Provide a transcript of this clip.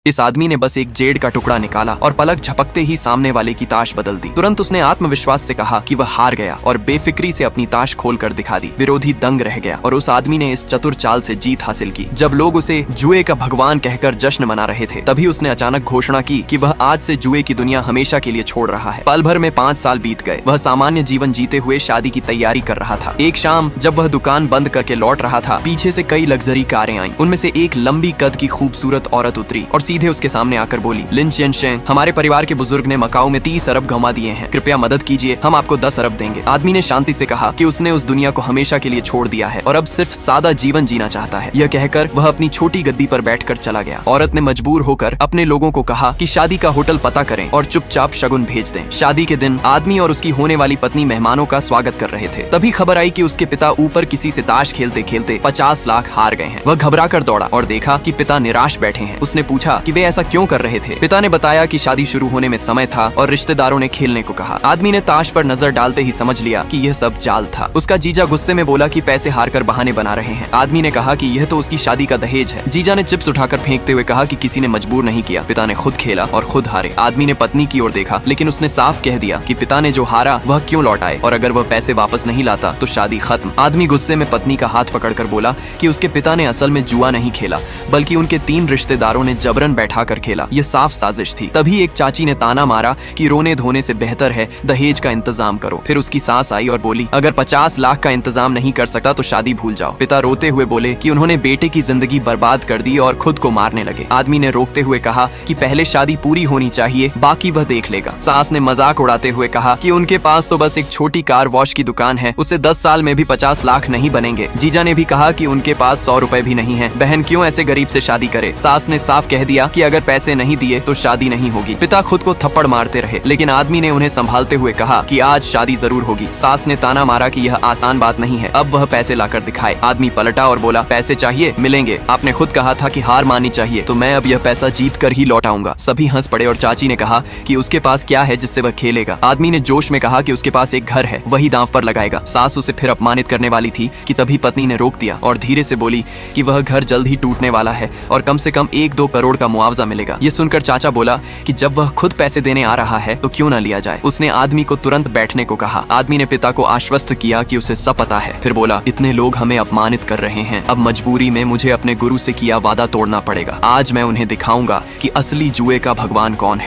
इस आदमी ने बस एक जेड का टुकड़ा निकाला और पलक झपकते ही सामने वाले की ताश बदल दी। तुरंत उसने आत्मविश्वास से कहा कि वह हार गया और बेफिक्री से अपनी ताश खोलकर दिखा दी। विरोधी दंग रह गया और उस आदमी ने इस चतुर चाल से जीत हासिल की। जब लोग उसे जुए का भगवान कहकर जश्न मना रहे थे, तभी उसने अचानक घोषणा की कि वह आज से जुए की दुनिया हमेशा के लिए छोड़ रहा है। पल भर में 5 साल बीत गए। वह सामान्य जीवन जीते हुए शादी की तैयारी कर रहा था। एक शाम जब वह दुकान बंद करके लौट रहा था, पीछे से कई लग्जरी कारें आईं। उनमें से एक लंबी कद की खूबसूरत औरत उतरी और सीधे उसके सामने आकर बोली, लिन चेनशेन, हमारे परिवार के बुजुर्ग ने मकाऊ में 30 अरब गंवा दिए हैं, कृपया मदद कीजिए, हम आपको 10 अरब देंगे। आदमी ने शांति से कहा कि उसने उस दुनिया को हमेशा के लिए छोड़ दिया है और अब सिर्फ सादा जीवन जीना चाहता है। यह कहकर वह अपनी छोटी गद्दी पर बैठकर चला गया। औरत ने मजबूर होकर अपने लोगों को कहा कि शादी का होटल पता करें और चुपचाप शगुन भेज दें। शादी के दिन आदमी और उसकी होने वाली पत्नी मेहमानों का स्वागत कर रहे थे। तभी खबर आई कि उसके पिता ऊपर किसी से ताश खेलते खेलते 50 लाख हार गए हैं। वह घबरा कर दौड़ा और देखा कि पिता निराश बैठे हैं। उसने पूछा कि वे ऐसा क्यों कर रहे थे। पिता ने बताया कि शादी शुरू होने में समय था और रिश्तेदारों ने खेलने को कहा। आदमी ने ताश पर नजर डालते ही समझ लिया कि यह सब जाल था। उसका जीजा गुस्से में बोला कि पैसे हारकर बहाने बना रहे हैं। आदमी ने कहा कि यह तो उसकी शादी का दहेज है। जीजा ने चिप्स उठाकर फेंकते हुए कहा कि किसी ने मजबूर नहीं किया, पिता ने खुद खेला और खुद हारे। आदमी ने पत्नी की ओर देखा, लेकिन उसने साफ कह दिया कि पिता ने जो हारा वह क्यों लौटाए और अगर वह पैसे वापस नहीं लाता तो शादी खत्म। आदमी गुस्से में पत्नी का हाथ पकड़कर बोला कि उसके पिता ने असल में जुआ नहीं खेला, बल्कि उनके 3 रिश्तेदारों ने जबरन बैठा कर खेला। यह साफ साजिश थी। तभी एक चाची ने ताना मारा कि रोने धोने से बेहतर है दहेज का इंतजाम करो। फिर उसकी सास आई और बोली, अगर 50 लाख का इंतजाम नहीं कर सकता तो शादी भूल जाओ। पिता रोते हुए बोले कि उन्होंने बेटे की जिंदगी बर्बाद कर दी और खुद को मारने लगे। आदमी ने रोकते हुए कहा कि पहले शादी पूरी होनी चाहिए, बाकी वह देख लेगा। सास ने मजाक उड़ाते हुए कहा कि उनके पास तो बस एक छोटी कार वॉश की दुकान है, उससे 10 साल में भी 50 लाख नहीं बनेंगे। जीजा ने भी कहा कि उनके पास 100 रुपए भी नहीं है, बहन क्यों ऐसे गरीब से शादी करे। सास ने साफ कह दिया कि अगर पैसे नहीं दिए तो शादी नहीं होगी। पिता खुद को थप्पड़ मारते रहे, लेकिन आदमी ने उन्हें संभालते हुए कहा कि आज शादी जरूर होगी। सास ने ताना मारा कि यह आसान बात नहीं है, अब वह पैसे लाकर दिखाए। आदमी पलटा और बोला, पैसे चाहिए, मिलेंगे। आपने खुद कहा था कि हार माननी चाहिए, तो मैं अब यह पैसा जीत कर ही लौटाऊंगा। सभी हंस पड़े और चाची ने कहा कि उसके पास क्या है जिससे वह खेलेगा। आदमी ने जोश में कहा कि उसके पास एक घर है, वही दांव पर लगाएगा। सास उसे फिर अपमानित करने वाली थी कि तभी पत्नी ने रोक दिया और धीरे से बोली कि वह घर जल्द ही टूटने वाला है और कम से कम 1-2 करोड़ का मुआवजा मिलेगा। ये सुनकर चाचा बोला कि जब वह खुद पैसे देने आ रहा है तो क्यों न लिया जाए। उसने आदमी को तुरंत बैठने को कहा। आदमी ने पिता को आश्वस्त किया कि उसे सब पता है। फिर बोला, इतने लोग हमें अपमानित कर रहे हैं, अब मजबूरी में मुझे अपने गुरु से किया वादा तोड़ना पड़ेगा। आज मैं उन्हें दिखाऊंगा कि असली जुए का भगवान कौन है।